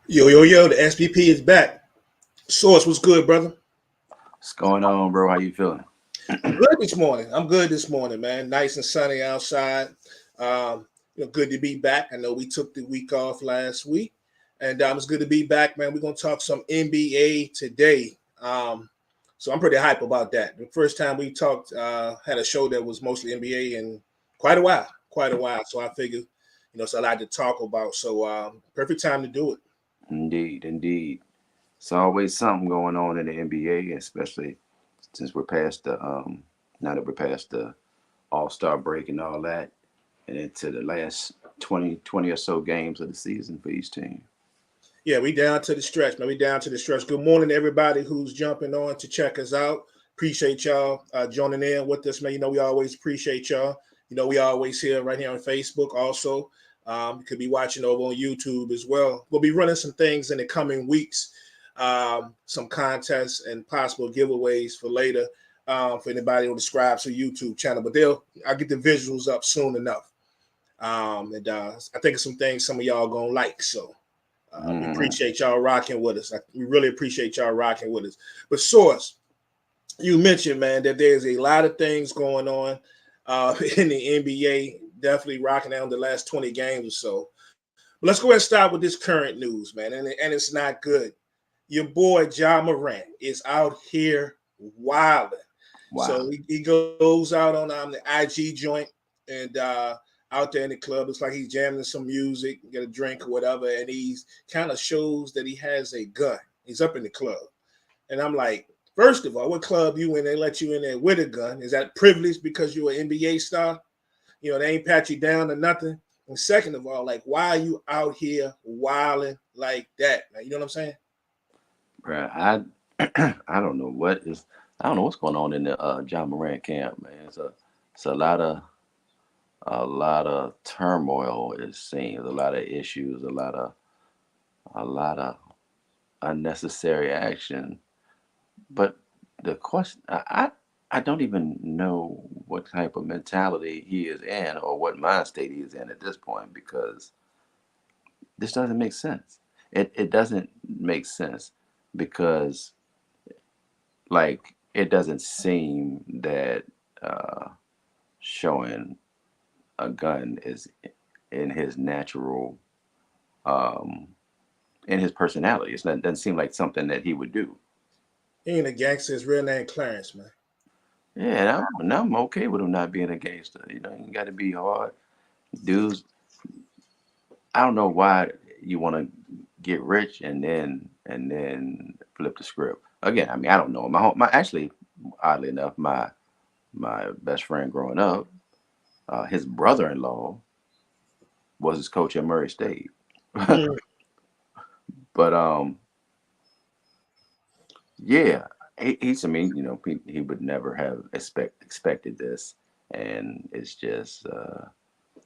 Yo, the SPP is back. Source, what's good, brother? What's going on, bro? How you feeling? I'm good this morning. I'm good this morning, man. Nice and sunny outside. Good to be back. I know we took the week off last week, and it's good to be back, man. We're gonna talk some NBA today. So I'm pretty hype about that. The first time we talked, had a show that was mostly NBA in quite a while. So I figured, it's a lot to talk about. So perfect time to do it. Indeed, indeed. It's always something going on in the NBA, especially since we're past the now that we're past the All-Star break and all that, and into the last 20 or so games of the season for each team. Yeah, we down to the stretch, man. We down to the stretch. Good morning, everybody who's jumping on to check us out. Appreciate y'all joining in with us, man. We always appreciate y'all. We always here right here on Facebook. Also, you could be watching over on YouTube as well. We'll be running some things in the coming weeks, some contests and possible giveaways for later for anybody who subscribes to YouTube channel. But I'll get the visuals up soon enough. I think it's some things some of y'all gonna like. So. We Mm-hmm. appreciate y'all rocking with us. We really appreciate y'all rocking with us. But Source, you mentioned, man, that there's a lot of things going on in the NBA. Definitely rocking down the last 20 games or so. But let's go ahead and start with this current news, man. And it's not good. Your boy Ja Morant is out here wilding. Wow. So he goes out on the IG joint and out there in the club. Looks like he's jamming some music, get a drink or whatever, and he's kind of shows that he has a gun. He's up in the club. And I'm like, first of all, what club you in? They let you in there with a gun. Is that privilege because you're an NBA star? They ain't pat you down or nothing. And second of all, like, why are you out here wilding like that? Now, you know what I'm saying? Bro, I don't know I don't know what's going on in the John Morant camp, man. It's a lot of turmoil. It seems a lot of issues, a lot of unnecessary action. But the question, I don't even know what type of mentality he is in or what mind state he is in at this point because this doesn't make sense. It doesn't make sense because it doesn't seem that uh, showing a gun is in his natural um, in his personality. It doesn't seem like something that he would do. He ain't a gangster. His real name Clarence, man. Yeah, and I'm okay with him not being a gangster. You got to be hard, dudes. I don't know why you want to get rich and then flip the script again. I mean, I don't know. My actually, oddly enough, my best friend growing up, his brother-in-law was his coach at Murray State. Mm. But yeah, he's. I mean, he would never have expected this, and it's just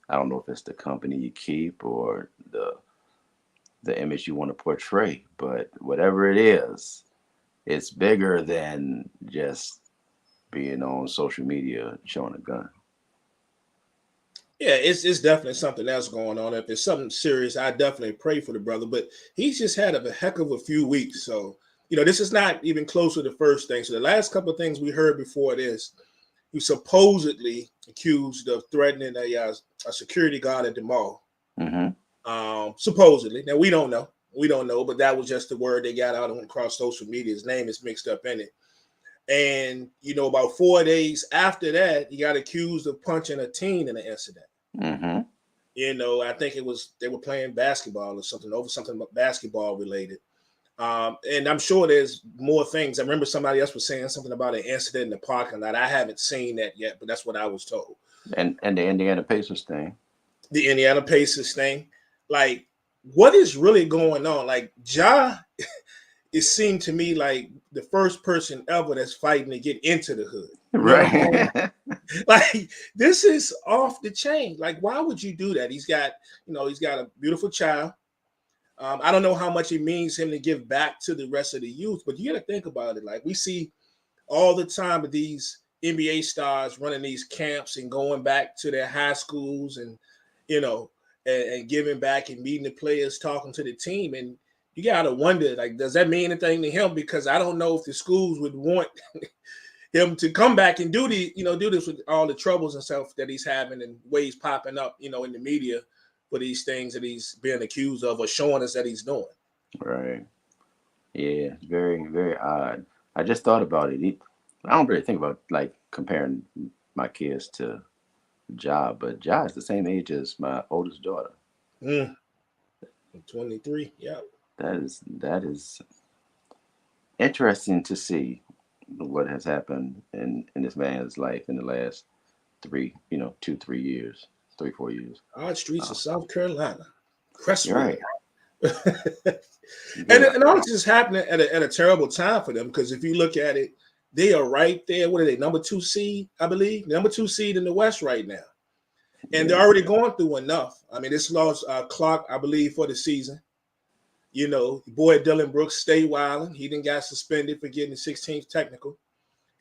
I don't know if it's the company you keep or the image you want to portray, but whatever it is, it's bigger than just being on social media showing a gun. Yeah, it's definitely something else going on. If it's something serious, I definitely pray for the brother. But he's just had a heck of a few weeks. So, this is not even close to the first thing. So the last couple of things we heard before this, he was supposedly accused of threatening a security guard at the mall. Mm-hmm. Supposedly. Now we don't know. We don't know, but that was just the word they got out on across social media. His name is mixed up in it. And about 4 days after that, he got accused of punching a teen in an incident. Mm-hmm. I think it was they were playing basketball or something over something basketball related. And I'm sure there's more things. I remember somebody else was saying something about an incident in the parking lot. I haven't seen that yet, but that's what I was told. And the Indiana Pacers thing. The Indiana Pacers thing, like, what is really going on? Like, Ja, it seemed to me like the first person ever that's fighting to get into the hood. You know what I'm saying? Right. Like, this is off the chain. Like, why would you do that? He's got a beautiful child. I don't know how much it means him to give back to the rest of the youth, but you got to think about it. Like, we see all the time of these NBA stars running these camps and going back to their high schools and you know and giving back and meeting the players, talking to the team, and you gotta wonder, like, does that mean anything to him? Because I don't know if the schools would want him to come back and do this with all the troubles and stuff that he's having and ways popping up, in the media for these things that he's being accused of or showing us that he's doing. Right. Yeah, it's very, very odd. I just thought about it. I don't really think about like comparing my kids to Ja, but Ja is the same age as my oldest daughter. Mm. 23. Yeah. That is interesting to see what has happened in this man's life in the last 2, 3 years, 3, 4 years. Odd streets Uh, of South Carolina. you're Crestwood. right. and Very. all this is happening at a terrible time for them, because if you look at it, they are right there. What are they? Number 2 seed, I believe. Number 2 seed in the West right now. And they're Yeah. already going through enough. I mean, this lost clock, I believe, for the season. Boy Dylan Brooks stay wilding. He didn't got suspended for getting the 16th technical.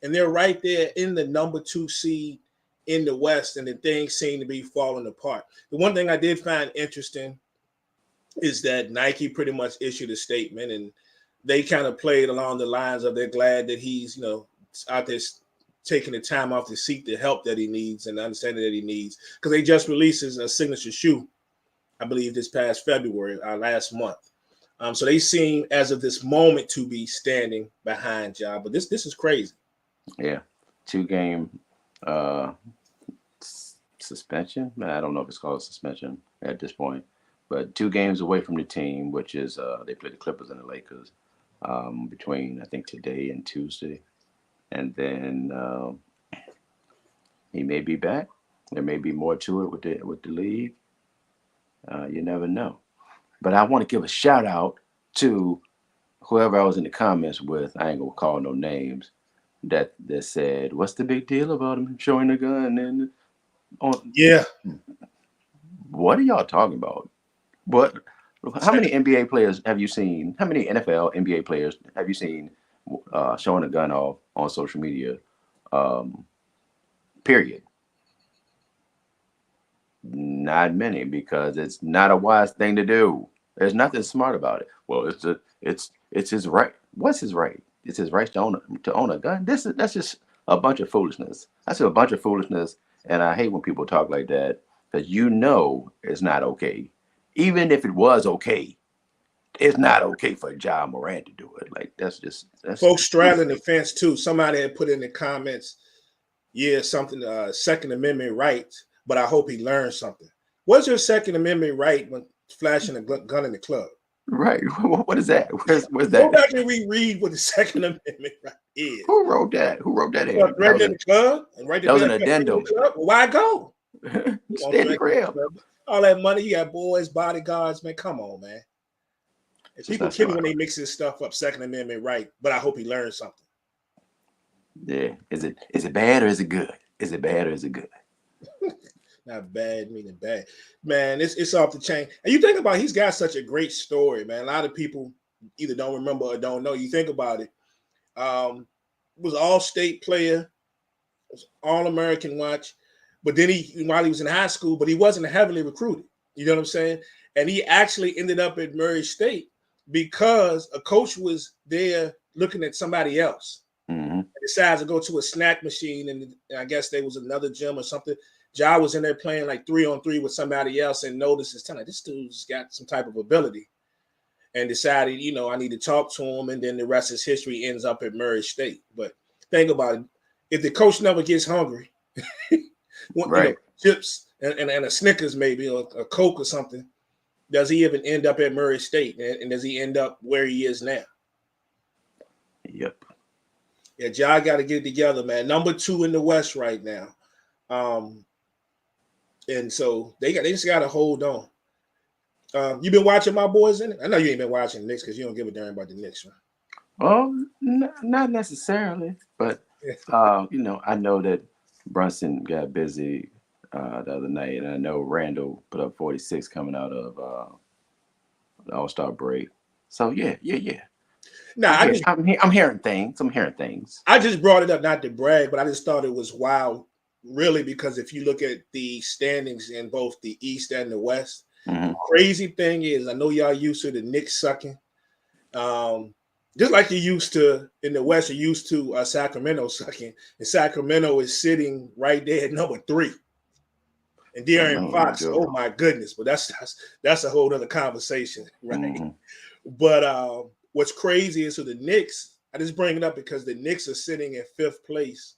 And they're right there in the number 2 seed in the West, and the things seem to be falling apart. The one thing I did find interesting is that Nike pretty much issued a statement, and they kind of played along the lines of they're glad that he's, out there taking the time off to seek the help that he needs and the understanding that he needs, because they just released a signature shoe, I believe, this past February, last month. So they seem, as of this moment, to be standing behind Ja. But this is crazy. Yeah. 2 game uh, suspension. I don't know if it's called suspension at this point, but 2 games away from the team, which is they play the Clippers and the Lakers between I think today and Tuesday, and then he may be back. There may be more to it with the league. You never know. But I want to give a shout out to whoever I was in the comments with. I ain't gonna call no names. That said, what's the big deal about him showing the gun? And on Yeah. what are y'all talking about? What? How many NBA players have you seen? How many NFL, NBA players have you seen showing a gun off on social media? Um, period. Not many, because it's not a wise thing to do. There's nothing smart about it. Well, it's his right. What's his right? It's his right to own a gun. That's just a bunch of foolishness. That's a bunch of foolishness, and I hate when people talk like that, because it's not okay. Even if it was okay, it's not okay for Ja Morant to do it. Like that's Folks straddling the fence too. Somebody had put in the comments, yeah, something Second Amendment rights, but I hope he learns something. What's your Second Amendment right when flashing a gun in the club? right. What is that? Where's Go that? back and reread what the Second Amendment right is. Who wrote that? Who wrote that You in? threatening the club and right That there was in an the addendum. club. Well, why go? Stay in the crib. All that money, you got boys, bodyguards, man. Come on, man. It's just People not kill me smart. when they mix this stuff up. Second Amendment right, but I hope he learns something. Yeah. Is it bad or is it good? Is it bad or is it good? Not bad, meaning bad. Man, it's off the chain. And you think about he's got such a great story, man. A lot of people either don't remember or don't know. You think about it. Was all-state player, was all-American watch, but then while he was in high school, but he wasn't heavily recruited. You know what I'm saying? And he actually ended up at Murray State because a coach was there looking at somebody else. Mm-hmm. Decides to go to a snack machine, and I guess there was another gym or something. Ja was in there playing like 3-on-3 with somebody else, and noticed his talent. This dude's got some type of ability, and decided, I need to talk to him. And then the rest is history. Ends up at Murray State. But think about it: if the coach never gets hungry, Right. chips and a Snickers maybe, or a Coke or something, does he even end up at Murray State? And does he end up where he is now? Yep. Yeah, Ja got to get it together, man. Number 2 in the West right now. And so they just got to hold on. You been watching my boys in it? I know you ain't been watching Knicks because you don't give a damn about the Knicks, right? Well, not necessarily, but I know that Brunson got busy the other night, and I know Randall put up 46 coming out of the All-Star break. So yeah. Nah, I'm hearing things. I just brought it up not to brag, but I just thought it was wild, really, because if you look at the standings in both the East and the West, Mm-hmm. the crazy thing is, I know y'all used to the Knicks sucking, Um, just like you used to in the West, you used to Sacramento sucking, and Sacramento is sitting right there at number 3. And De'Aaron No, no Fox, oh joke. my goodness, but that's a whole other conversation, right? Mm-hmm. But what's crazy is so the Knicks. I just bring it up because the Knicks are sitting in 5th place,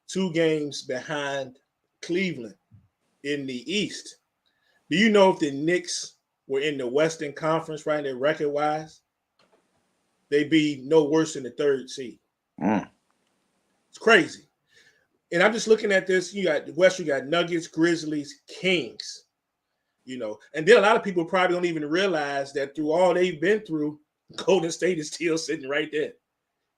2 games behind Cleveland in the East. Do you know if the Knicks were in the Western Conference right there record wise, they'd be no worse than the 3rd seed. Mm. It's crazy. And I'm just looking at this. You got the West, you got Nuggets, Grizzlies, Kings, and then a lot of people probably don't even realize that through all they've been through, Golden State is still sitting right there.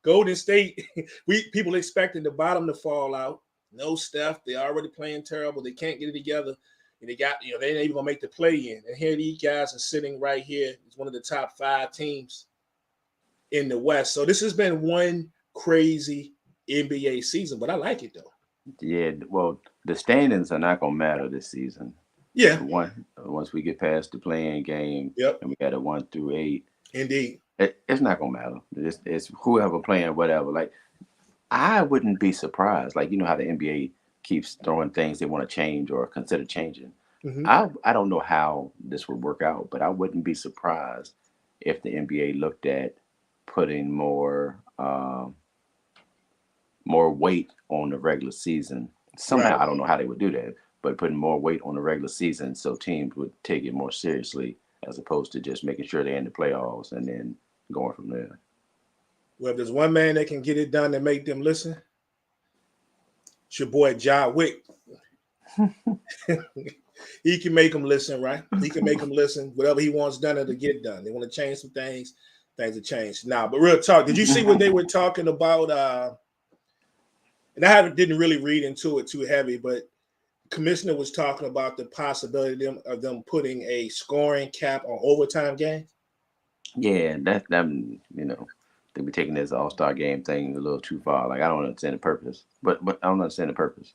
Golden State, we people expecting the bottom to fall out. No Steph, they're already playing terrible. They can't get it together. And they ain't even gonna make the play in. And here these guys are sitting right here. It's one of the top 5 teams in the West. So this has been one crazy NBA season, but I like it though. Yeah, well, the standings are not gonna matter this season. Yeah. Once we get past the playing game Yep. and we got a 1 through 8, Indeed. it's not gonna matter. It's whoever playing whatever. Like I wouldn't be surprised. Like you know how the NBA keeps throwing things they want to change or consider changing. Mm-hmm. I don't know how this would work out, but I wouldn't be surprised if the NBA looked at putting more weight on the regular season. Somehow, Right. I don't know how they would do that, but putting more weight on the regular season so teams would take it more seriously as opposed to just making sure they're in the playoffs and then going from there. Well, if there's one man that can get it done and make them listen, it's your boy Ja Wick. He can make them listen, right? He can make them listen. Whatever he wants done, it'll get done. They want to change some things, things will change. Now, but real talk, did you see what they were talking about? And didn't really read into it too heavy, but Commissioner was talking about the possibility of them putting a scoring cap on overtime games. Yeah, that they be taking this All-Star game thing a little too far. Like I don't understand the purpose, but I don't understand the purpose.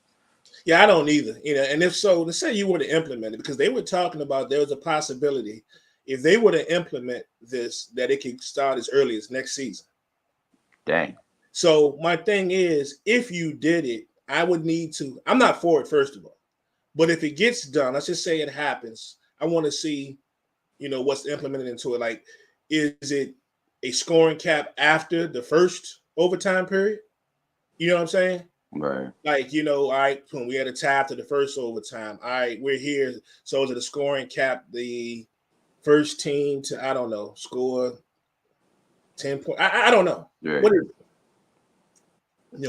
Yeah, I don't either. And if so, let's say you were to implement it, because they were talking about there was a possibility if they were to implement this that it could start as early as next season. Dang. So my thing is, if you did it, I would need to. I'm not for it, first of all, but if it gets done, let's just say it happens. I want to see, what's implemented into it. Like, is it a scoring cap after the first overtime period? You know what I'm saying? Right. Like, all right, when we had a tie after the first overtime. All right, we're here. So is it a scoring cap? The first team to, I don't know, score 10 points. I don't know. Right. What is it?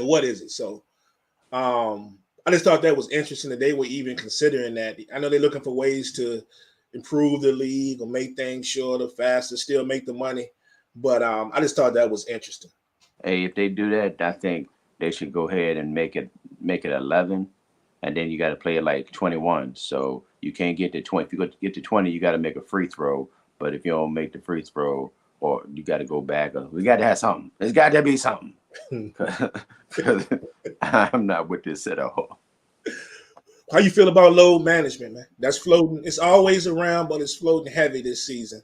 What is it? So I just thought that was interesting that they were even considering that. I know they're looking for ways to improve the league or make things shorter, faster, still make the money. But I just thought that was interesting. Hey, if they do that, I think they should go ahead and make it 11, and then you got to play it like 21. So you can't get to 20. If you get to 20, you got to make a free throw. But if you don't make the free throw, or you got to go back, we got to have something. There's got to be something. Because I'm not with this at all. How you feel about load management, man? That's floating. It's always around, but it's floating heavy this season.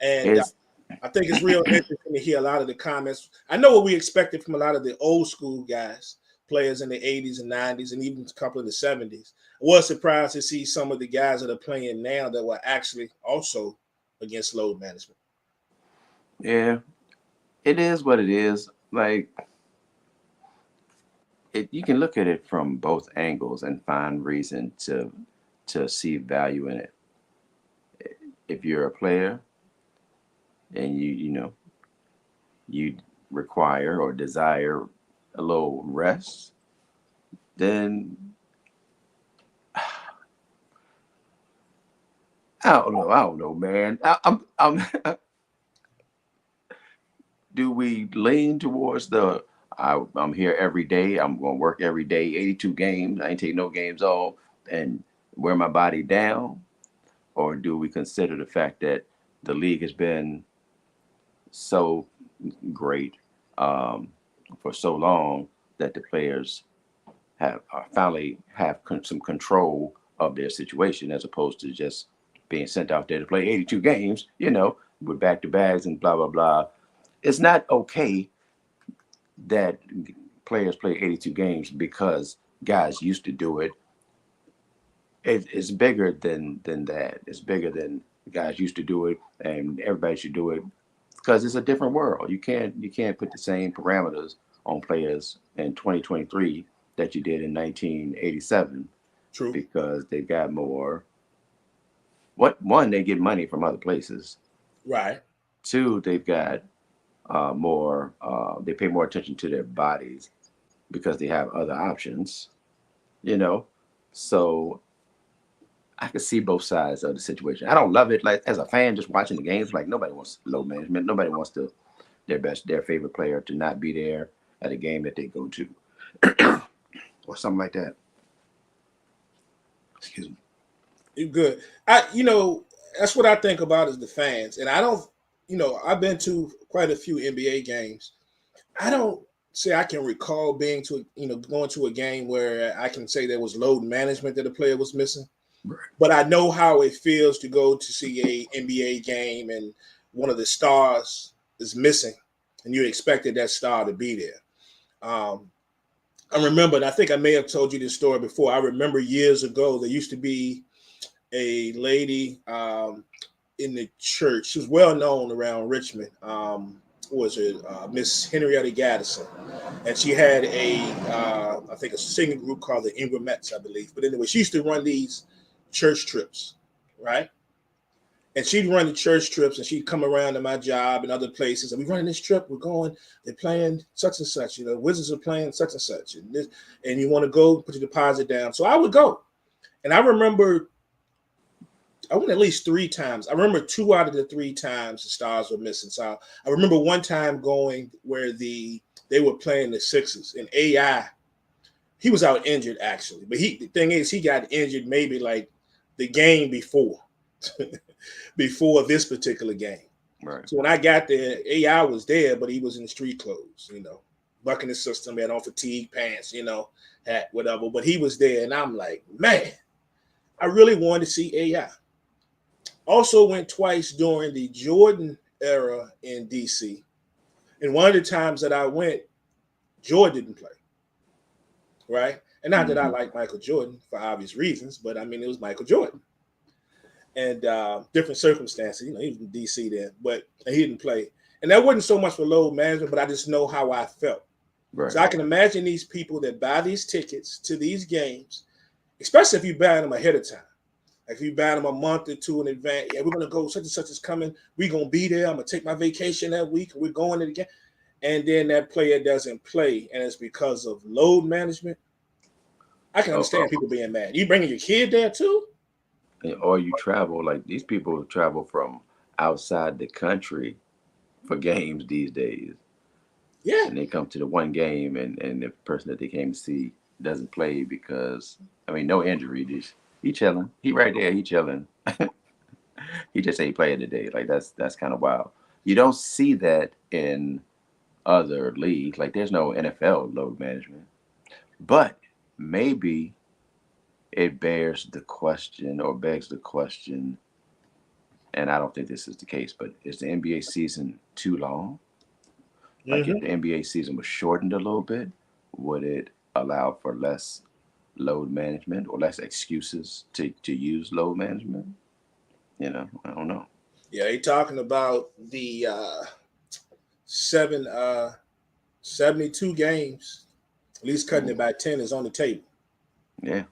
And It's I think it's real interesting to hear a lot of the comments. I know what we expected from a lot of the old school guys, players in the 80s and 90s, and even a couple of the 70s. I was surprised to see some of the guys that are playing now that were actually also against load management. yeah, it is what it is. Like you can look at it from both angles and find reason to see value in it. If you're a player and you require or desire a little rest, then I don't know, man. Do we lean towards I'm here every day. I'm going to work every day, 82 games. I ain't take no games off and wear my body down? Or do we consider the fact that the league has been so great for so long that the players have finally have some control of their situation as opposed to just being sent out there to play 82 games, with back to backs and blah blah blah. it's not okay that players play 82 games because guys used to do it. It's bigger than that. It's bigger than guys used to do it, and everybody should do it because it's a different world. You can't put the same parameters on players in 2023 that you did in 1987 True. because they've got more. What one, they get money from other places. Right. Two, they've got more. They pay more attention to their bodies because they have other options. You know, so I can see both sides of the situation. I don't love it. Like as a fan, just watching the games, like nobody wants low management. Nobody wants their favorite player to not be there at a game that they go to, or something like that. Excuse me. You're good. That's what I think about is the fans. And I don't, I've been to quite a few NBA games. I don't say I can recall being to, going to a game where I can say there was load management that a player was missing. Right. But I know how it feels to go to see a NBA game and one of the stars is missing, and you expected that star to be there. I remember, and I think I may have told you this story before. I remember years ago there used to be a lady in the church. She was well known around Richmond. Was it Miss Henrietta Gaddison? And she had I think a singing group called the Ingramettes, I believe. But anyway, she used to run these church trips, right? And she'd run the church trips, and she'd come around to my job and other places. And we running this trip. We're going. They're playing such and such. Wizards are playing such and such. And this, and you want to go, put your deposit down. So I would go. And I remember I went at least 3 times. I remember 2 out of the 3 times the Stars were missing. So I remember one time going where they were playing the Sixers, and AI, he was out injured actually. But the thing is, he got injured maybe like the game before, before this particular game. Right. So when I got there, AI was there, but he was in street clothes, bucking his system, had on fatigue pants, hat, whatever. But he was there, and I'm like, man, I really wanted to see AI. Also went twice during the Jordan era in DC. And one of the times that I went, Jordan didn't play, right? And not that I Mm-hmm. like Michael Jordan for obvious reasons, but I mean, it was Michael Jordan. And different circumstances. He was in DC then, but he didn't play. And that wasn't so much for load management, but I just know how I felt. Right. So I can imagine these people that buy these tickets to these games, especially if you buy them ahead of time. Like if you buy them a month or two in advance, yeah, we're gonna go. Such and such is coming. We're gonna be there. I'm gonna take my vacation that week. We're going to the game, and then that player doesn't play, and it's because of load management. I can Oh, understand people being mad. You bringing your kid there too? or you travel, like these people travel from outside the country for games these days, Yeah, and they come to the one game, and the person that they came to see doesn't play because, I mean, no injury, just he chilling, he right there, he chilling. He just ain't playing today. Like that's kind of wild. You don't see that in other leagues. Like there's no NFL load management, but maybe it bears the question or begs the question, and I don't think this is the case, but is the NBA season too long? Like if mm-hmm. the NBA season was shortened a little bit, would it allow for less load management or less excuses to use load management? I don't know. Yeah. They talking about the seven 72 games. At least cutting Ooh, it by 10 is on the table. yeah. On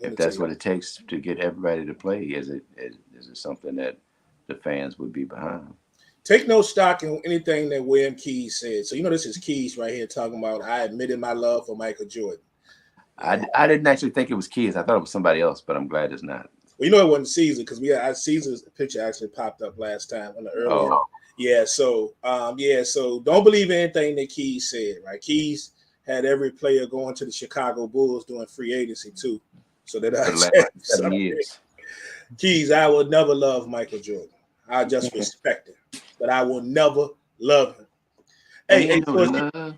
If the that's table. what it takes to get everybody to play, is it something that the fans would be behind? Take no stock in anything that William Keys said. So this is Keys right here talking about I admitted my love for Michael Jordan. I, Yeah. I didn't actually think it was kids. I thought it was somebody else, but I'm glad it's not. Well, it wasn't Caesar because Caesar's picture actually popped up last time on the earlier. Oh, Yeah, so don't believe anything that Keys said, right? Keys had every player going to the Chicago Bulls doing free agency too. So that I for the last said 7 years. Keys, I will never love Michael Jordan. I just respect him, but I will never love him. Hey, Ain't no so love.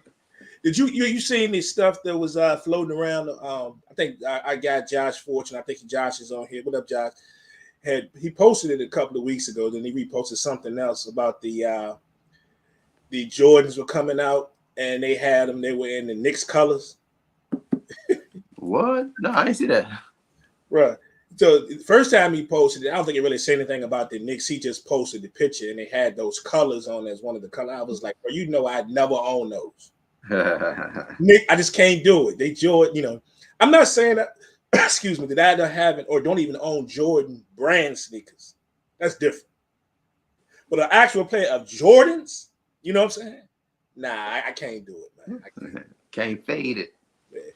did you seen this stuff that was floating around? I think I got Josh Fortune. I think Josh is on here. What up, Josh? He posted it a couple of weeks ago. Then he reposted something else about the the Jordans were coming out and they had them. They were in the Knicks colors. What? No, I didn't see that. Right. So the first time he posted it, I don't think he really said anything about the Knicks. He just posted the picture and they had those colors on as one of the colors. I was like, bro, you know, I'd never own those. Nick, I just can't do it. They Jordan, you know. I'm not saying that, excuse me, that I don't have it or don't even own Jordan brand sneakers. That's different. But an actual player of Jordans, you know what I'm saying? Nah, I can't do it, man. I Can't fade it.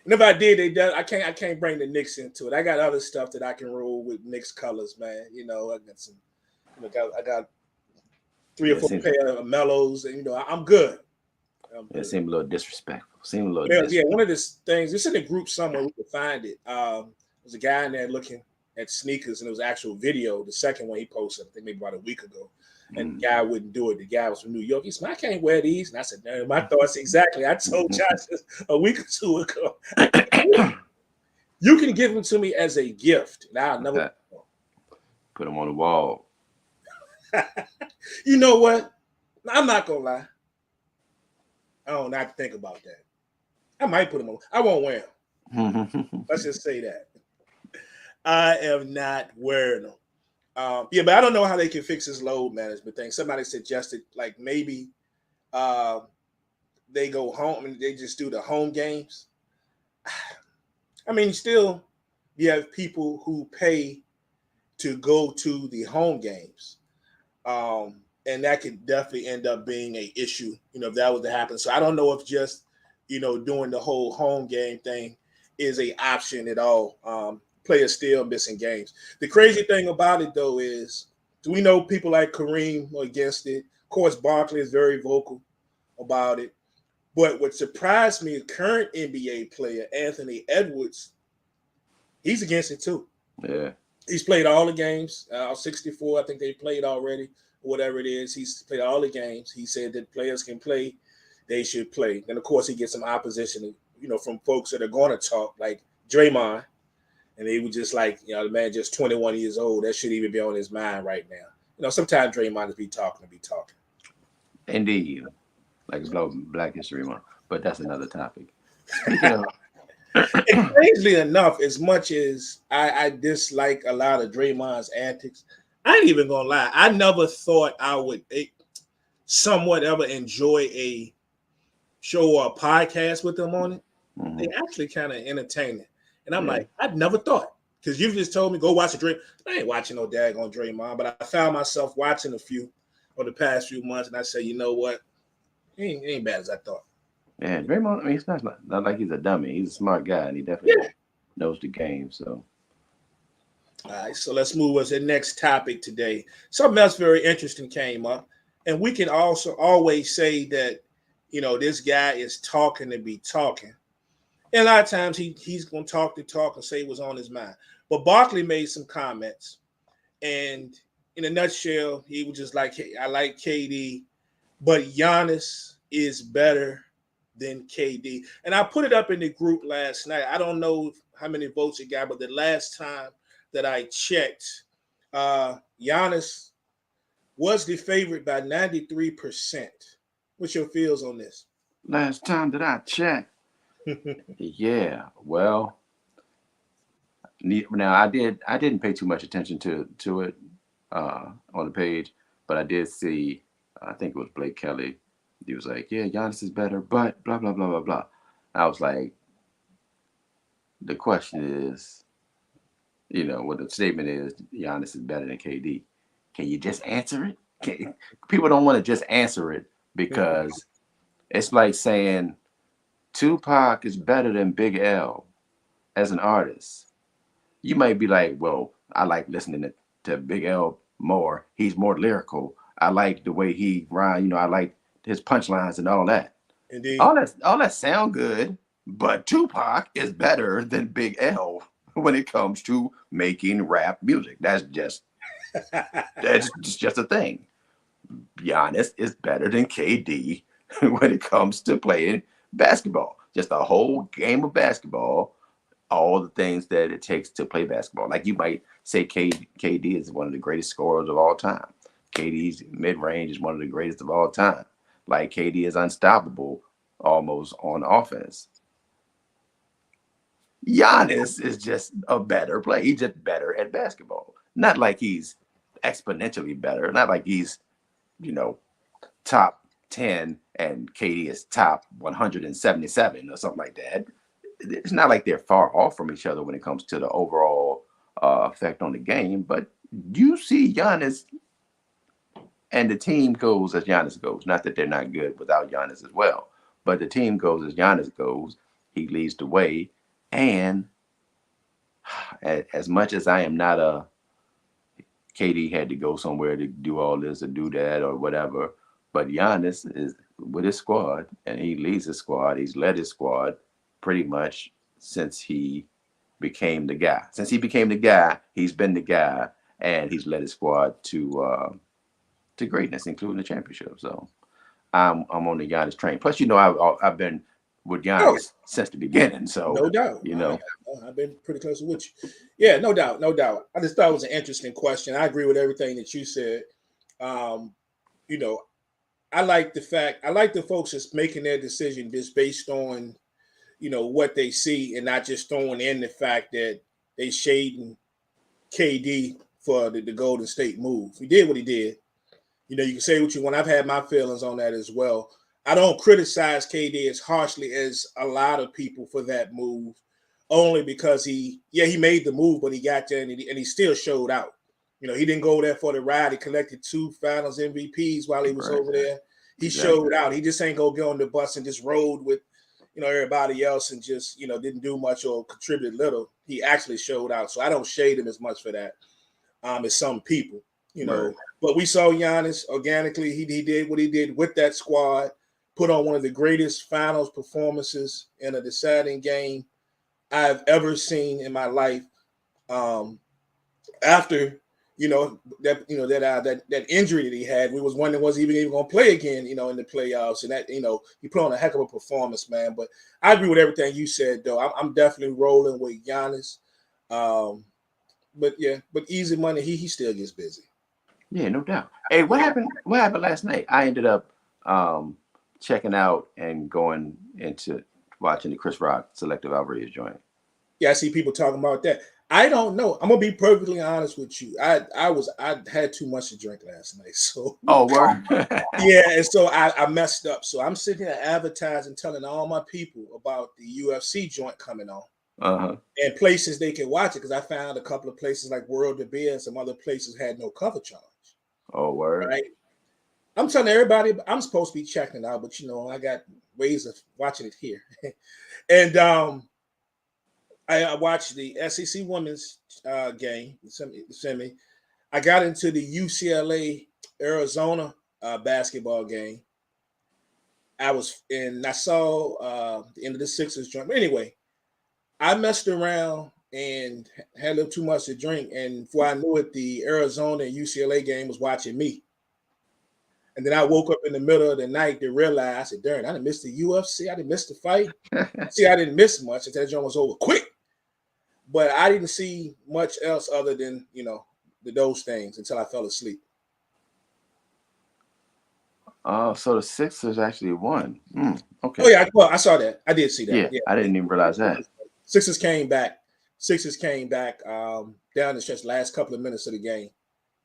And if I did, I can't bring the Knicks into it. I got other stuff that I can roll with Knicks colors, man. You know, I got some. You know, I got 3 or 4 pair of Mellows, and you know, I'm good. It seemed a little disrespectful. Yeah, one of the things. It's in a group somewhere. We could find it. There's a guy in there looking at sneakers, and it was actual video. The second one he posted, I think maybe about a week ago. And the guy wouldn't do it. The guy was from New York. He said, I can't wear these. And I said, no, my thoughts exactly. I told Josh a week or 2 ago. You can give them to me as a gift. And I'll never put them on the wall. You know what? I'm not going to lie. I don't have to think about that. I might put them on. I won't wear them. Let's just say that. I am not wearing them. Yeah, but I don't know how they can fix this load management thing. Somebody suggested like maybe they go home and they just do the home games. I mean, still, you have people who pay to go to the home games. And that could definitely end up being an issue, you know, if that was to happen. So I don't know if just, you know, doing the whole home game thing is an option at all. Players still missing games. The crazy thing about it, though, is we know people like Kareem are against it. Of course, Barkley is very vocal about it. But what surprised me, current NBA player Anthony Edwards, he's against it too. Yeah. He's played all the games. 64, I think they played already, whatever it is. He's played all the games. He said that players can play, they should play. And, of course, he gets some opposition, you know, from folks that are going to talk, like Draymond. And they were just like, you know, the man just 21 years old. That should even be on his mind right now. You know, sometimes Draymond is be talking. Indeed. Like Black History Month. But that's another topic. Speaking of... And strangely enough, as much as I dislike a lot of Draymond's antics, I ain't even going to lie. I never thought I would somewhat ever enjoy a show or a podcast with them on it. Mm-hmm. They actually kind of entertaining. And I'm like, I'd never thought. Because you just told me, go watch a Draymond. I ain't watching no daggone Draymond. But I found myself watching a few over the past few months. And I say, you know what? It ain't bad as I thought. Yeah, Draymond, I mean, it's not like he's a dummy. He's a smart guy. And he definitely knows the game. So. All right, so let's move on to the next topic today. Something else very interesting came up. And we can also always say that, you know, this guy is talking to be talking. And a lot of times he's going to talk and say what's on his mind. But Barkley made some comments. And in a nutshell, he was just like, hey, I like KD, but Giannis is better than KD. And I put it up in the group last night. I don't know how many votes it got, but the last time that I checked, Giannis was the favorite by 93%. What's your feels on this? Last time that I checked. Yeah, well, now I didn't pay too much attention to it on the page, but I did see, I think it was Blake Kelly. He was like, yeah, Giannis is better, but blah, blah, blah, blah, blah. I was like, the question is, you know, what the statement is, Giannis is better than KD. Can you just answer it? People don't want to just answer it because it's like saying, Tupac is better than Big L as an artist. You might be like, well, I like listening to Big L more. He's more lyrical. I like the way he rhymes. You know, I like his punchlines and all that. Indeed. All that sound good, but Tupac is better than Big L when it comes to making rap music. That's just a thing. Giannis is better than KD when it comes to playing basketball. Just a whole game of basketball, all the things that it takes to play basketball. Like you might say KD is one of the greatest scorers of all time. KD's mid-range is one of the greatest of all time. like KD is unstoppable almost on offense. Giannis is just a better player. He's just better at basketball. Not like he's exponentially better. Not like he's, you know, top 10 and KD is top 177 or something like that. It's not like they're far off from each other when it comes to the overall effect on the game. But you see Giannis and the team goes as Giannis goes. Not that they're not good without Giannis as well, but the team goes as Giannis goes. He leads the way. And as much as I am not a KD had to go somewhere to do all this or do that or whatever, but Giannis is with his squad and he leads his squad. He's led his squad pretty much since he became the guy. Since he became the guy, he's been the guy, and he's led his squad to greatness, including the championship. So I'm on the Giannis train. Plus, I've been with Giannis since the beginning. So no doubt, I've been pretty close with you. Yeah, no doubt. I just thought it was an interesting question. I agree with everything that you said. I like the folks that's making their decision just based on, what they see and not just throwing in the fact that they shading KD for the Golden State move. He did what he did. You can say what you want. I've had my feelings on that as well. I don't criticize KD as harshly as a lot of people for that move, only because he made the move, but he got there and he still showed out. He didn't go there for the ride. He collected 2 Finals MVPs while he was over there. He showed out. He just ain't gonna get on the bus and just rode with, everybody else and just, didn't do much or contribute little. He actually showed out. So I don't shade him as much for that as some people, Right. But we saw Giannis organically. He did what he did with that squad, put on one of the greatest finals performances in a deciding game I've ever seen in my life. After that injury that he had, we was wondering was he even going to play again, in the playoffs, and that he put on a heck of a performance, man. But I agree with everything you said, though. I'm definitely rolling with Giannis. But easy money, he still gets busy. Yeah, no doubt. Hey, what happened? What happened last night? I ended up checking out and going into watching the Chris Rock Selective Outrage joint. Yeah, I see people talking about that. I don't know. I'm gonna be perfectly honest with you. I had too much to drink last night, so word. yeah, and so I messed up. So I'm sitting here advertising, telling all my people about the UFC joint coming on. And places they can watch it, because I found a couple of places like World of Beer and some other places had no cover charge. Oh, word. Right. I'm telling everybody I'm supposed to be checking it out, but I got ways of watching it here. And I watched the SEC women's game, the semi. I got into the UCLA Arizona basketball game. I saw the end of the Sixers joint. But anyway, I messed around and had a little too much to drink. And before I knew it, the Arizona and UCLA game was watching me. And then I woke up in the middle of the night to realize, I said, darn, I didn't miss the UFC. I didn't miss the fight. See, I didn't miss much. That joint was over quick. But I didn't see much else other than, those things until I fell asleep. So the Sixers actually won. Okay. Oh, yeah. Well, I saw that. I did see that. Yeah, I didn't even realize that. Sixers came back down the stretch last couple of minutes of the game.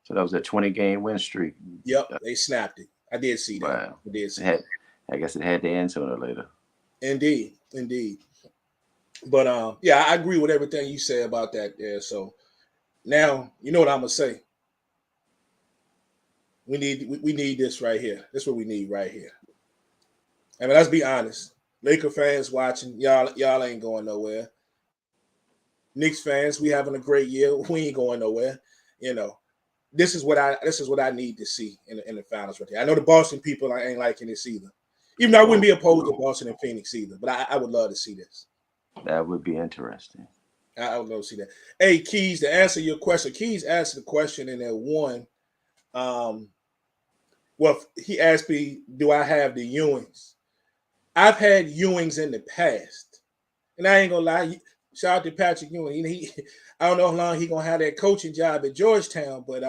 So that was a 20-game win streak. Yep, they snapped it. I did see that. Wow. I did see that. I guess it had to end sooner or later. Indeed. But I agree with everything you said about that there. So now you know what I'm gonna say. We need this right here. This is what we need right here. I mean, let's be honest. Laker fans watching, y'all ain't going nowhere. Knicks fans, we having a great year. We ain't going nowhere. This is what I need to see in the finals right here. I know the Boston people ain't liking this either. Even though I wouldn't be opposed to Boston and Phoenix either, but I would love to see this. That would be interesting. I would love to see that. Hey, Keys, to answer your question, Keys asked the question in that one. Well, he asked me, do I have the Ewings? I've had Ewings in the past. And I ain't gonna lie, shout out to Patrick Ewing. I don't know how long he's gonna have that coaching job at Georgetown, but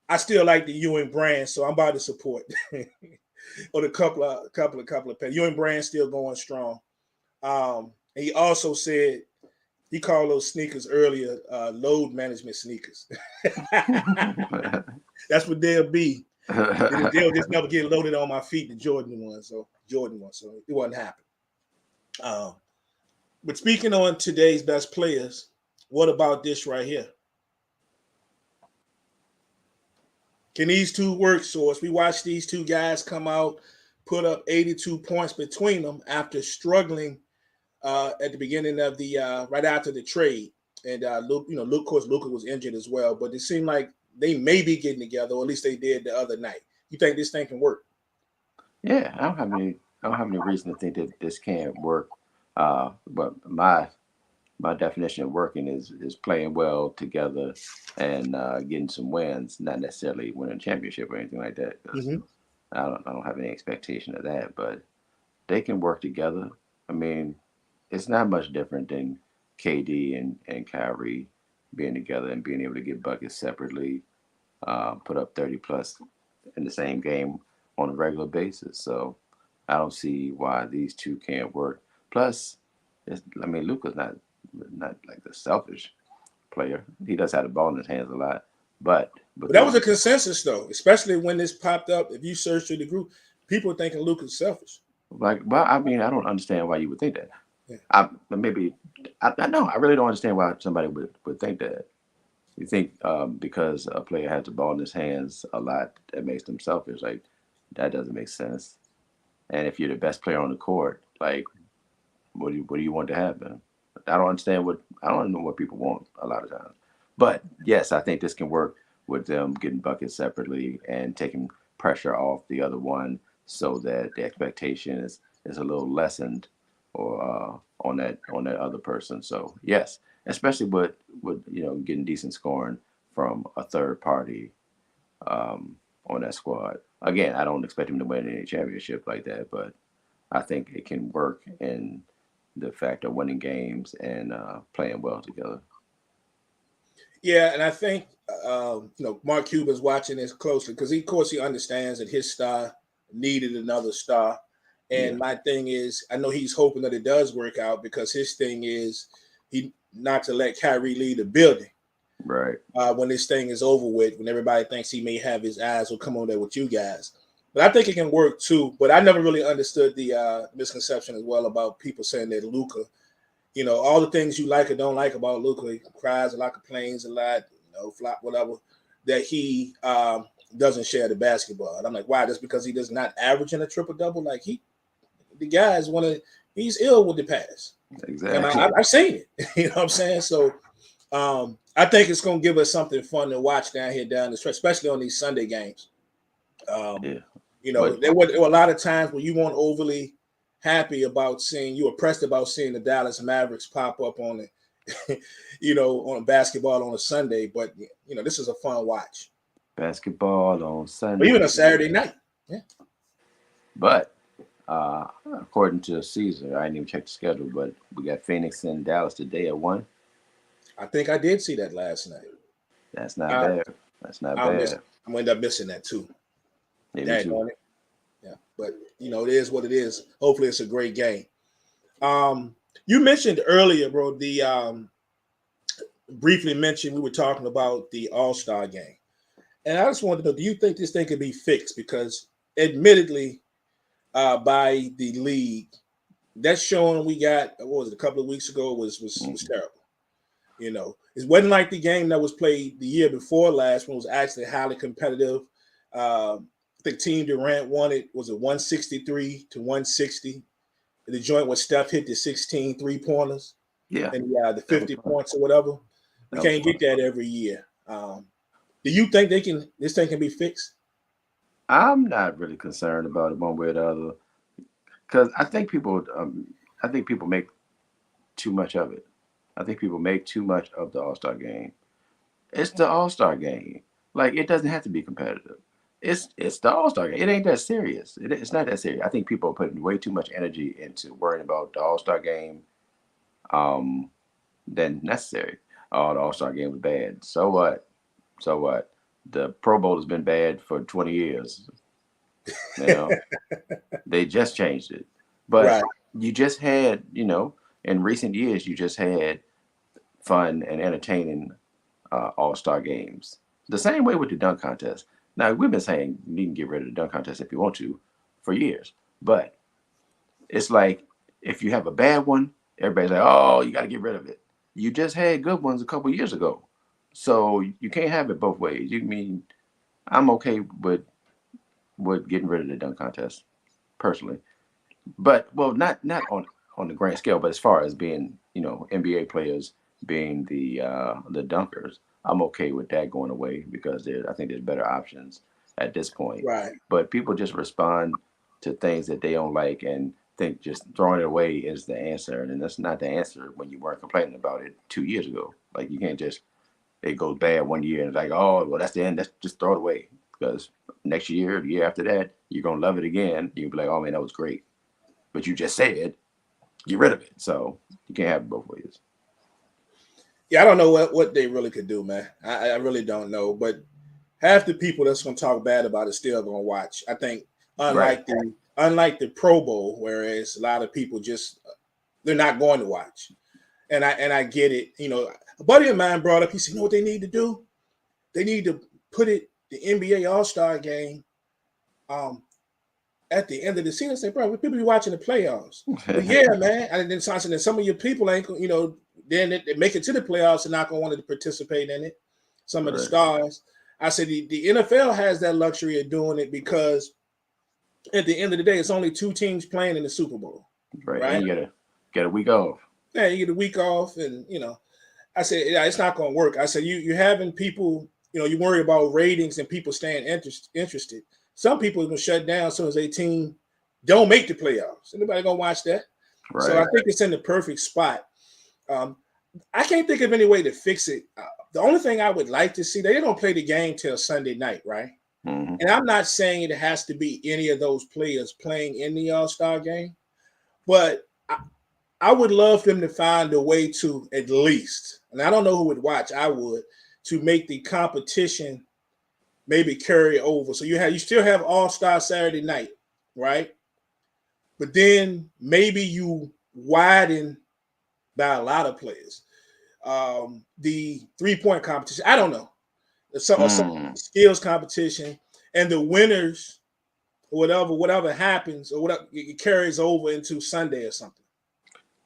I still like the Ewing brand, so I'm about to support. on a couple of pay. You and Brand still going strong. And he also said he called those sneakers earlier load management sneakers. That's what they'll be. They'll just never get loaded on my feet, the Jordan one. So it wasn't happening. But speaking on today's best players, what about this right here? Can these two work, Source? We watched these two guys come out, put up 82 points between them after struggling at the beginning of the right after the trade. And Luke, of course, Luka was injured as well, but it seemed like they may be getting together, or at least they did the other night. You think this thing can work? Yeah, I don't have any reason to think that this can't work. But my definition of working is playing well together and getting some wins, not necessarily winning a championship or anything like that. Because Mm-hmm. I don't have any expectation of that. But they can work together. I mean, it's not much different than KD and Kyrie being together and being able to get buckets separately, put up 30 plus in the same game on a regular basis. So I don't see why these two can't work. Plus, Luka's not like the selfish player. He does have the ball in his hands a lot, but That was a consensus, though, especially when this popped up. If you search through the group, people thinking Luka's selfish. I don't understand why you would think that. Yeah. I know I really don't understand why somebody would think that. You think because a player has the ball in his hands a lot, that makes them selfish? Like that doesn't make sense. And if you're the best player on the court, like what do you want to happen? I don't know what people want a lot of times. But yes, I think this can work with them getting buckets separately and taking pressure off the other one so that the expectation is a little lessened or on that other person. So yes, especially with getting decent scoring from a third party on that squad. Again, I don't expect him to win any championship like that, but I think it can work in the fact of winning games and playing well together. Yeah, and I think Mark Cuban's watching this closely because of course, he understands that his star needed another star. And Yeah. my thing is, I know he's hoping that it does work out because his thing is he not to let Kyrie leave the building. Right. When this thing is over with, when everybody thinks he may have his eyes will come on there with you guys. But I think it can work too. But I never really understood the misconception as well about people saying that Luka, all the things you like or don't like about Luka, he cries a lot, complains a lot, flop, whatever, that he doesn't share the basketball. And I'm like, why? Just because he does not averaging a triple double? Like the guy is he's ill with the pass. And Exactly. I've seen it. You know what I'm saying? So I think it's going to give us something fun to watch down the stretch, especially on these Sunday games. Yeah. There were a lot of times where you weren't overly happy about you were pressed about seeing the Dallas Mavericks pop up on it, on basketball on a Sunday. But, this is a fun watch. Basketball on Or Sunday. even a Saturday night. Yeah. But according to Caesar, I didn't even check the schedule, but we got Phoenix and Dallas today at 1. I think I did see that last night. That's not bad. That's not I'm bad. going to end up missing that too. Yeah, me too. Yeah, but it is what it is. Hopefully, it's a great game. You mentioned earlier, bro. Briefly mentioned we were talking about the All-Star game, and I just wanted to know: do you think this thing could be fixed? Because, admittedly, by the league, that showing we got what was it, a couple of weeks ago was terrible. It wasn't like the game that was played the year before last, when it was actually highly competitive. I think Team Durant won it. Was it 163 to 160? The joint where Steph hit the 16 3-pointers. Yeah. And the 50 points or whatever. We can't get that every year. Do you think this thing can be fixed? I'm not really concerned about it one way or the other, because I think people make too much of it. I think people make too much of the All-Star game. It's the All-Star game. Like, it doesn't have to be competitive. It's the All-Star game. It ain't that serious. It's not that serious. I think people are putting way too much energy into worrying about the All-Star game than necessary. Oh, the All-Star game was bad. So what? So what? The Pro Bowl has been bad for 20 years. You know, they just changed it. But Right. you just had, in recent years, you just had fun and entertaining all-star games. The same way with the dunk contest. Now, we've been saying you can get rid of the dunk contest if you want to for years. But it's like if you have a bad one, everybody's like, oh, you got to get rid of it. You just had good ones a couple years ago. So you can't have it both ways. You mean I'm okay with getting rid of the dunk contest personally, but well, not on the grand scale, but as far as being NBA players being the dunkers, I'm okay with that going away because I think there's better options at this point. Right. But people just respond to things that they don't like and think just throwing it away is the answer, and that's not the answer when you weren't complaining about it 2 years ago. Like you can't just it goes bad one year and it's like, oh, well, that's the end. Let's just throw it away because next year, the year after that, you're gonna love it again. You'll be like, oh man, that was great. But you just said get rid of it, so you can't have it both ways. Yeah, I don't know what they really could do, man. I really don't know. But half the people that's going to talk bad about it still going to watch. I think Right. unlike the Pro Bowl, whereas a lot of people just they're not going to watch. And I get it. A buddy of mine brought up. He said, "You know what they need to do? They need to put the NBA All Star game um, at the end of the season." I say, "Bro, people be watching the playoffs." But yeah, man. And then some of your people ain't, then they make it to the playoffs and not going to want to participate in it. Some of the Right. stars. I said the NFL has that luxury of doing it because at the end of the day, it's only two teams playing in the Super Bowl, Right. And right? you gotta get a week off. Yeah, you get a week off, and I said, yeah, it's not going to work. I said, you're having people, you worry about ratings and people staying interested. Some people are going to shut down as soon as a team don't make the playoffs. Anybody going to watch that? So I Right. think it's in the perfect spot. Um, I can't think of any way to fix it. The only thing I would like to see, they don't play the game till Sunday night, right? Mm-hmm. And I'm not saying it has to be any of those players playing in the All-Star game, but I would love them to find a way to at least, and I don't know who would watch, I would, to make the competition maybe carry over. So you still have All-Star Saturday night, right? But then maybe you widen by a lot of players. The 3-point competition, I don't know. Or some Mm. skills competition, and the winners, whatever happens, or whatever it carries over into Sunday or something.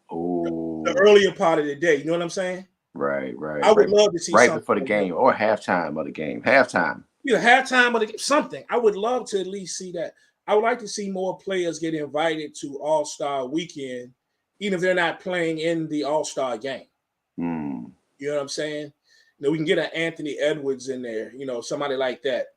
The Oh. earlier part of the day. You know what I'm saying? Right. Right. I would Right. love to see Right something before the like that. game or halftime of the game. Halftime. Halftime of the game, something. I would love to at least see that. I would like to see more players get invited to All Star Weekend, even if they're not playing in the All Star game. Mm. You know what I'm saying? We can get an Anthony Edwards in there. Somebody like that.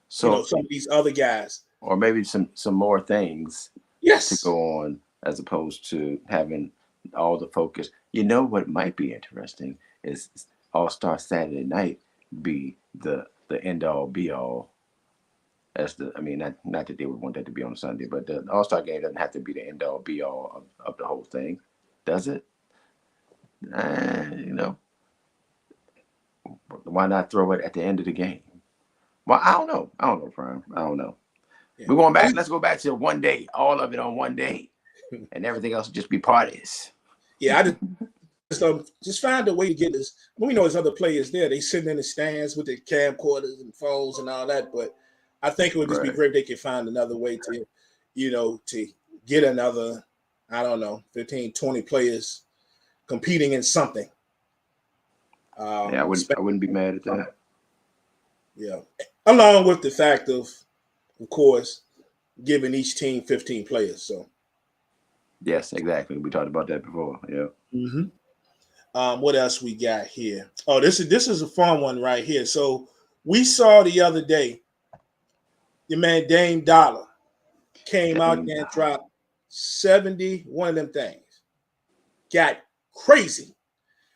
So, Some of these other guys. or maybe some more things to Yes. go on as opposed to having all the focus. You know what might be interesting is All Star Saturday Night be the end all be all. That's I mean, not that they would want that to be on Sunday, but the All Star game doesn't have to be the end all be all of the whole thing, does it? You know, why not throw it at the end of the game? Well, I don't know. I don't know, Prime. I don't know. Yeah. We're going back. Let's go back to one day. All of it on one day, and everything else will just be parties. Yeah, just find a way to get this. We know there's other players there. They sitting in the stands with their camcorders and phones and all that. But I think it would just be Right. great if they could find another way to get another, I don't know, 15, 20 players competing in something. Yeah, I wouldn't be mad at that. Yeah. Along with the fact of course, giving each team 15 players. So, Yes, exactly. We talked about that before. Yeah. mm-hmm. What else we got here? Oh, this is a fun one right here. So we saw the other day, your man Dame Dollar came out Dang. there and dropped 71 of them things. Got crazy.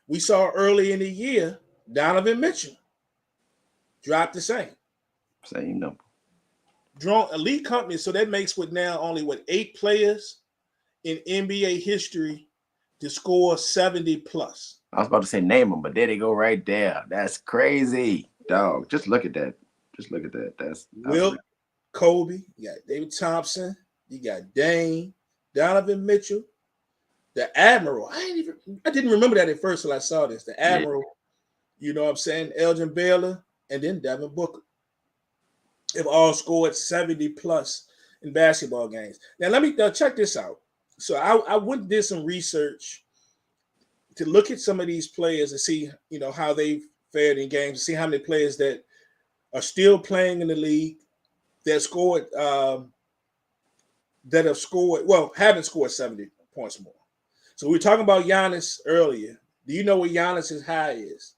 We saw early in the year, Donovan Mitchell dropped the same. Same number. Drawn elite company, so that makes now only 8 players in NBA history to score 70 plus. I was about to say name them, but there they go right there. That's crazy, dog. Just look at that. Just look at that. That's Wilt outrageous. Kobe, you got David Thompson, you got Dane, Donovan Mitchell, the Admiral. I didn't remember that at first till I saw this. The Yeah. Admiral, you know what I'm saying? Elgin Baylor, and then Devin Booker. They've all scored 70 plus in basketball games. Now let me check this out. So I went and did some research to look at some of these players and see, you know, how they've fared in games, see how many players that are still playing in the league that scored that have scored, well, haven't scored 70 points more. So we were talking about Giannis earlier. Do you know what Giannis's high is?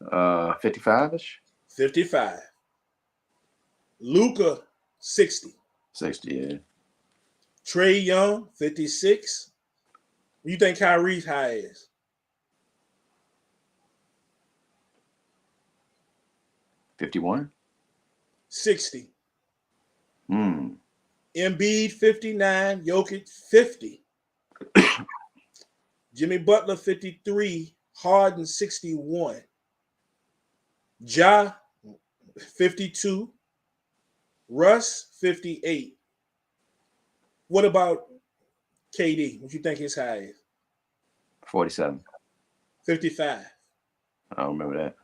55-ish? 55. Luka, 60. 60, yeah. Trae Young, 56. What do you think Kyrie's high is? 51? 60. Hmm. Embiid, 59. Jokic, 50. Jimmy Butler, 53. Harden, 61. Ja, 52. Russ, 58. What about KD? What you think his high is? 47. 55. I don't remember that.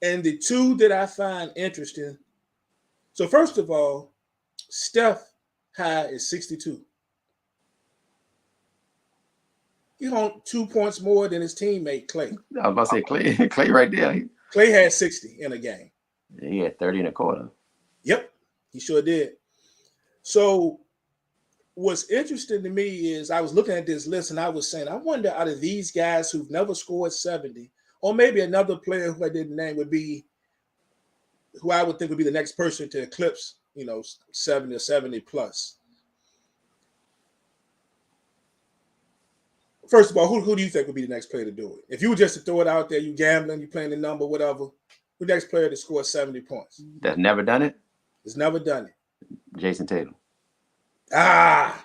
And the two that I find interesting. So first of all, Steph high is 62. He's on 2 points more than his teammate Clay. I was about to say Clay. Clay right there. Clay had 60 in a game. He had 30 and a quarter. Yep, he sure did. So what's interesting to me is I was looking at this list and I was saying, I wonder out of these guys who've never scored 70, or maybe another player who I didn't name would be who I would think would be the next person to eclipse, 70 or 70 plus. First of all, who do you think would be the next player to do it? If you were just to throw it out there, you gambling, you playing the number, whatever, who next player to score 70 points? That's never done it? Has never done it. Jason Tatum. Ah.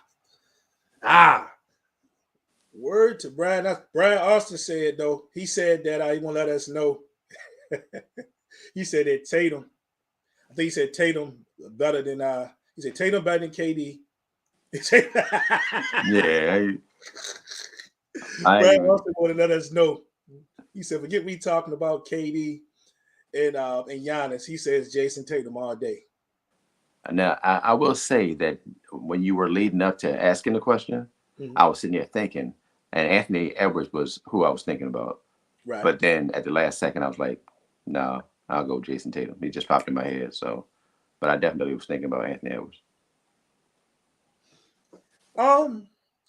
Word to Brian. That's Brian Austin said, though. He said that he won't let us know. He said that Tatum, I think he said Tatum better than he said Tatum better than KD. Yeah. Brian Austin wanted to let us know. He said, forget me talking about KD and Giannis. He says Jason Tatum all day. Now, I will say that when you were leading up to asking the question, I was sitting there thinking, and Anthony Edwards was who I was thinking about. Right. But then at the last second, I was like, no, I'll go Jason Tatum. He just popped in my head. So, but I definitely was thinking about Anthony Edwards. So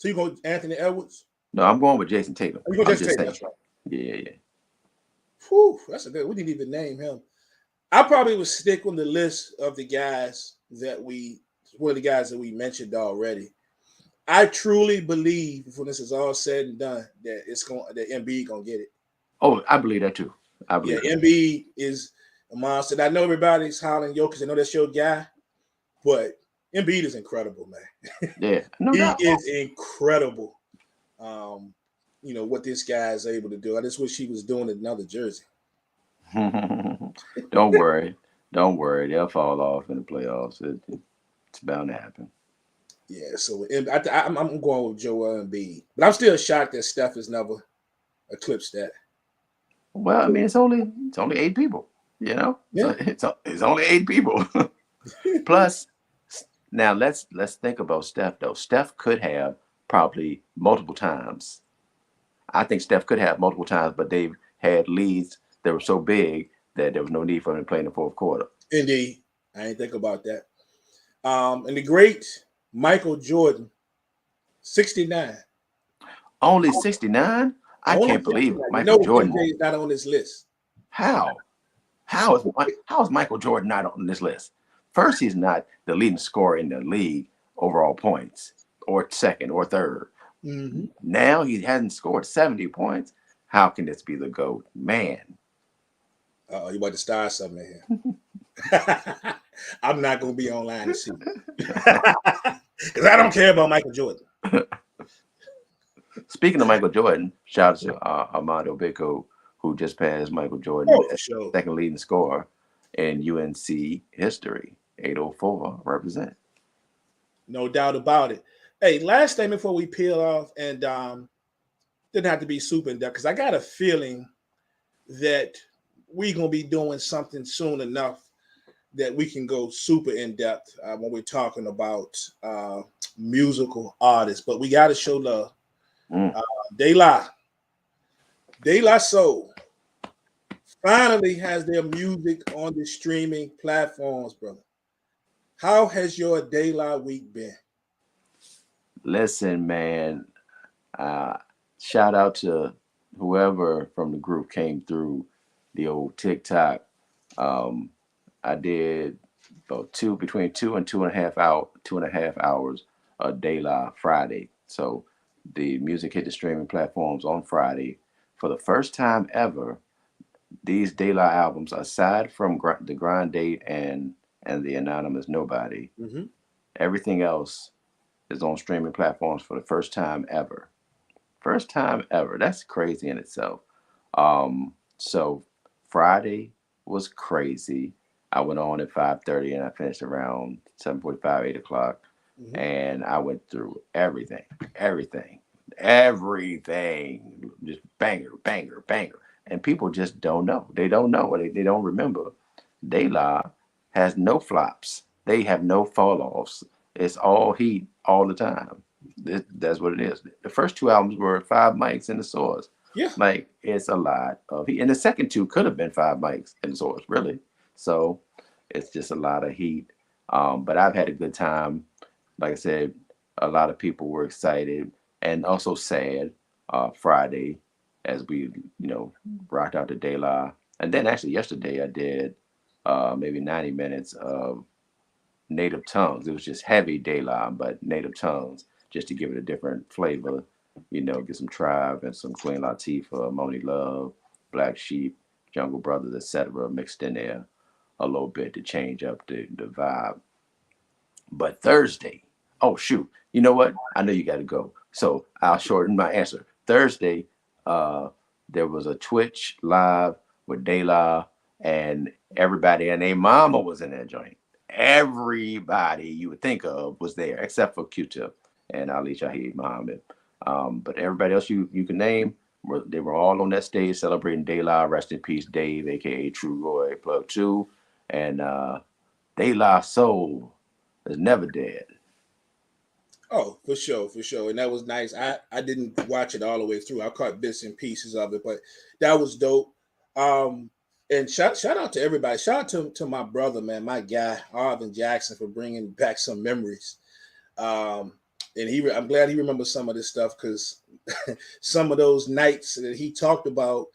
you go Anthony Edwards? No, I'm going with Jason Tatum. You go Jason Tatum, that's right. Yeah. Whew, that's a good. We didn't even name him. I probably would stick on the list of the guys that one of the guys that we mentioned already. I truly believe when this is all said and done that that Embiid gonna get it. Oh, I believe that too. Embiid is a monster. I know everybody's hollering Jokic. I know that's your guy, but Embiid is incredible, man. Yeah, no doubt. He is incredible. What this guy is able to do. I just wish he was doing it in another jersey. Don't worry. They'll fall off in the playoffs. It's bound to happen. Yeah, so I'm going with Joel Embiid, but I'm still shocked that Steph has never eclipsed that. Well, I mean, it's only 8 people. Yeah. It's only 8 people. Plus, now let's think about Steph though. Steph could have probably multiple times. I think Steph could have multiple times, but they've had leads that were so big that there was no need for him to play in the fourth quarter. Indeed. I didn't think about that. And the great Michael Jordan, 69. Only 69? I can't believe Michael Jordan is not on this list. How? How is Michael Jordan not on this list? First, he's not the leading scorer in the league overall points, or second or third. Mm-hmm. Now he hasn't scored 70 points. How can this be the GOAT? Man. You about to start something here. I'm not going to be online to see. Because I don't care about Michael Jordan. Speaking of Michael Jordan, shout out to Armando Bicco, who just passed Michael Jordan as second leading scorer in UNC history. 804 represent. No doubt about it. Hey, last thing before we peel off, and didn't have to be super in depth because I got a feeling that we're gonna be doing something soon enough that we can go super in depth when we're talking about musical artists. But we got to show love. Mm. De La, De La Soul finally has their music on the streaming platforms, brother. How has your De La week been? Listen, man. Uh, Shout out to whoever from the group came through the old TikTok. Um, I did about between 2.5 hours a day live Friday. So the music hit the streaming platforms on Friday. For the first time ever, these De La albums, aside from the Grind Date and the Anonymous Nobody, Mm-hmm. everything else is on streaming platforms for the first time ever. First time ever. That's crazy in itself. So Friday was crazy. I went on at 5:30 and I finished around 7:45, 8 o'clock. Mm-hmm. And I went through everything, everything. Just banger, banger, banger. And people just don't know. They don't know. They don't remember. De La has no flops. They have no fall offs. It's all heat all the time. That's what it is. The first two albums were five mics in the source. Yeah. Like it's a lot of heat. And the second two could have been five mics in the source, really. So it's just a lot of heat. But I've had a good time. Like I said, a lot of people were excited and also sad Friday as we, rocked out the De La. And then actually yesterday I did maybe 90 minutes of native tongues. It was just heavy De La, but native tongues just to give it a different flavor. Get some Tribe and some Queen Latifah, Moni Love, Black Sheep, Jungle Brothers, etc. mixed in there a little bit to change up the vibe. But Thursday, oh shoot, you know what? I know you got to go, so I'll shorten my answer. Thursday, uh, there was a Twitch live with De La, and everybody and their mama was in that joint. Everybody you would think of was there, except for Q-Tip and Ali Shaheed Muhammad. But everybody else you can name, they were all on that stage celebrating De La. Rest in peace, Dave, aka True Roy, Plug Two, and De La Soul is never dead. Oh, for sure, for sure. And that was nice. I didn't watch it all the way through. I caught bits and pieces of it, but that was dope. Um, and shout out to everybody. Shout out to my brother, man, my guy, Arvin Jackson, for bringing back some memories. Um, and I'm glad he remembers some of this stuff because some of those nights that he talked about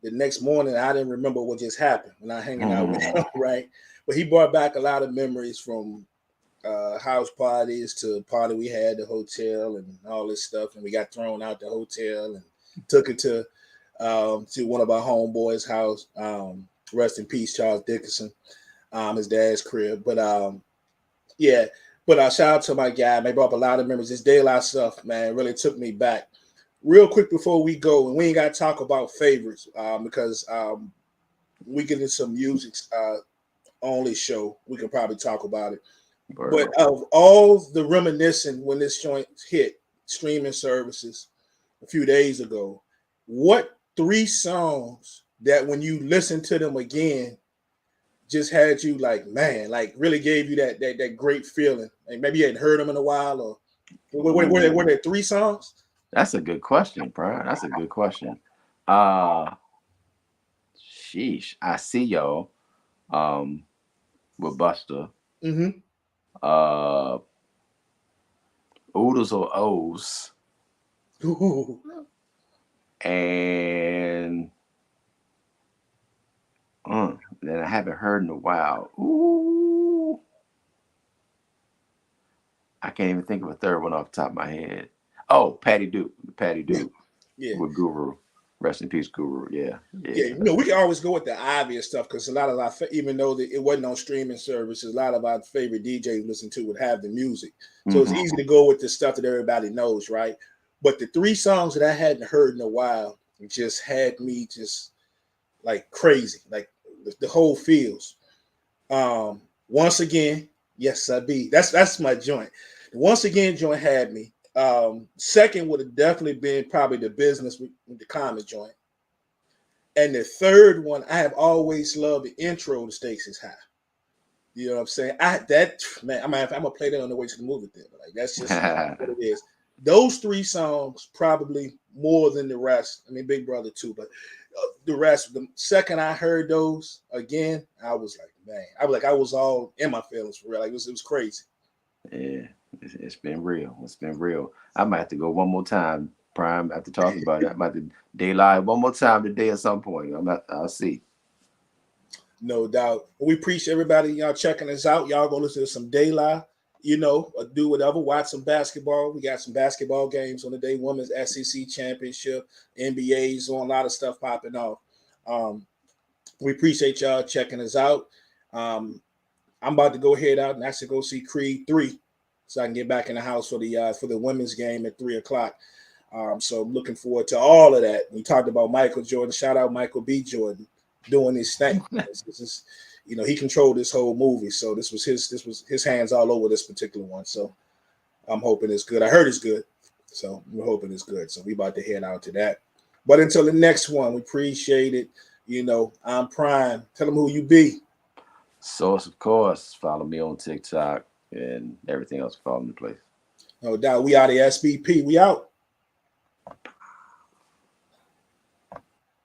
the next morning, I didn't remember what just happened when I hanging out with him, right? But he brought back a lot of memories from house parties to a party we had at the hotel and all this stuff, and we got thrown out the hotel and took it to one of our homeboys' house. Rest in peace, Charles Dickinson, his dad's crib. But yeah, but shout out to my guy. Man, brought up a lot of memories. This De La stuff, man, really took me back. Real quick before we go, and we ain't got to talk about favorites because we get into some music only show. We can probably talk about it. But of all the reminiscing when this joint hit streaming services a few days ago, what three songs that when you listen to them again just had you like, man, like really gave you that great feeling? Like maybe you hadn't heard them in a while, or were there three songs? That's a good question, bro. That's a good question. Sheesh. I see y'all. With Buster. Mm-hmm. Uh, Oodles or O's. Ooh. And that I haven't heard in a while. Ooh. I can't even think of a third one off the top of my head. Oh, Patty Duke. Patty Duke Yeah. with Guru. Rest in peace, Guru. Yeah. Yeah, we can always go with the obvious stuff because a lot of our, even though it wasn't on streaming services, a lot of our favorite DJs listen to would have the music. So it's easy to go with the stuff that everybody knows, right? But the three songs that I hadn't heard in a while just had me just like crazy, like the whole feels. Once again, yes, I be. That's my joint. Once again, joint had me. Second would have definitely been probably the business with the common joint. And the third one, I have always loved the intro to Stakes is High. You know what I'm saying? I'm gonna play that on the way to the movie theater. Like that's just what it is. Those three songs probably more than the rest. I mean, Big Brother too, but the rest. The second I heard those again, I was like, man, I was all in my feelings for real. Like it was crazy. Yeah, it's been real. It's been real. I might have to go one more time, Prime, after talking about it. I might have to day live one more time today at some point. I'll see. No doubt. We appreciate everybody y'all checking us out. Y'all go listen to some daylight, do whatever. Watch some basketball. We got some basketball games on the day. Women's SEC championship, NBA's on, a lot of stuff popping off. Um, we appreciate y'all checking us out. Um, I'm about to go head out and actually go see Creed 3 so I can get back in the house for the women's game at 3 o'clock. So I'm looking forward to all of that. We talked about Michael Jordan. Shout out Michael B. Jordan doing his thing. This is, he controlled this whole movie. So this was his hands all over this particular one. So I'm hoping it's good. I heard it's good. So we're hoping it's good. So we about to head out to that. But until the next one, we appreciate it. I'm Prime. Tell them who you be. Source, of course. Follow me on TikTok and everything else. Follow me, place. No doubt. We out of SBP. We out.